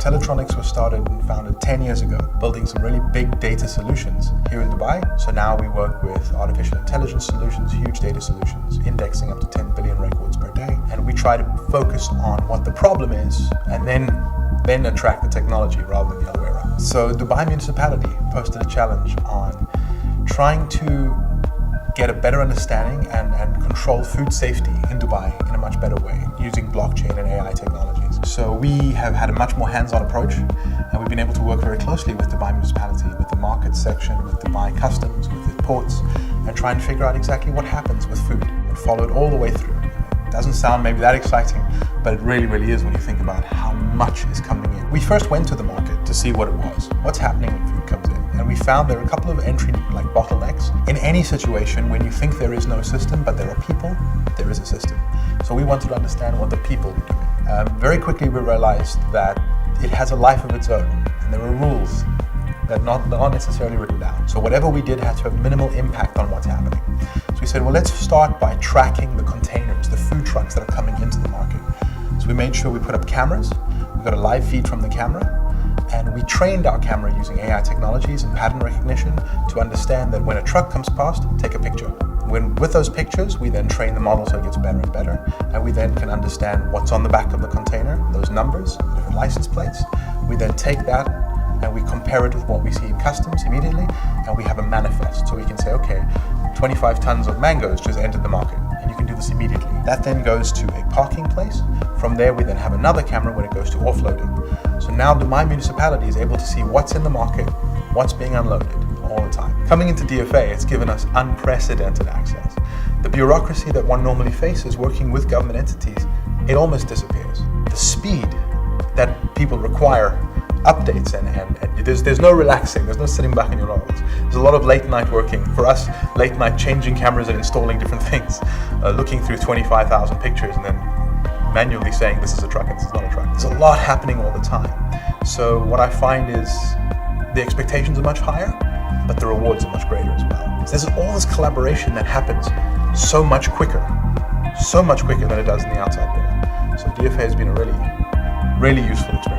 Techatronics was started and founded 10 years ago, building some really big data solutions here in Dubai. So now we work with artificial intelligence solutions, huge data solutions, indexing up to 10 billion records per day. And we try to focus on what the problem is and then attract the technology rather than the other way around. So Dubai Municipality posted a challenge on trying to get a better understanding and control food safety in Dubai in a much better way using blockchain and AI technologies. So we have had a much more hands-on approach, and we've been able to work very closely with Dubai Municipality, with the market section, with Dubai Customs, with the ports, and try and figure out exactly what happens with food and follow it all the way through. It doesn't sound maybe that exciting, but it really, really is when you think about how much is coming in. We first went to the market to see what it was, what's happening when food comes in. And we found there are a couple of entry bottlenecks. In any situation, when you think there is no system, but there are people, there is a system. So we wanted to understand what the people were doing. Very quickly we realized that it has a life of its own, and there are rules that are not necessarily written down. So whatever we did had to have minimal impact on what's happening. So we said, well, let's start by tracking the containers, the food trucks that are coming into the market. So we made sure we put up cameras, we got a live feed from the camera, and we trained our camera using AI technologies and pattern recognition to understand that when a truck comes past, take a picture. With those pictures, we then train the model so it gets better and better, and we then can understand what's on the back of the container, those numbers, different license plates. We then take that and we compare it with what we see in customs immediately, and we have a manifest. So we can say, okay, 25 tons of mangoes just entered the market, and you can do this immediately. That then goes to a parking place. From there, we then have another camera when it goes to offloading. So now Dubai Municipality is able to see what's in the market, what's being unloaded all the time. Coming into DFA, it's given us unprecedented access. The bureaucracy that one normally faces working with government entities, it almost disappears. The speed that people require updates and there's no relaxing, there's no sitting back in your laurels. There's a lot of late night working. For us, late night changing cameras and installing different things, looking through 25,000 pictures and then manually saying this is a truck and this is not a truck. There's a lot happening all the time. So what I find is the expectations are much higher, but the rewards are much greater as well. There's all this collaboration that happens so much quicker than it does in the outside world. So DFA has been a really, really useful experience.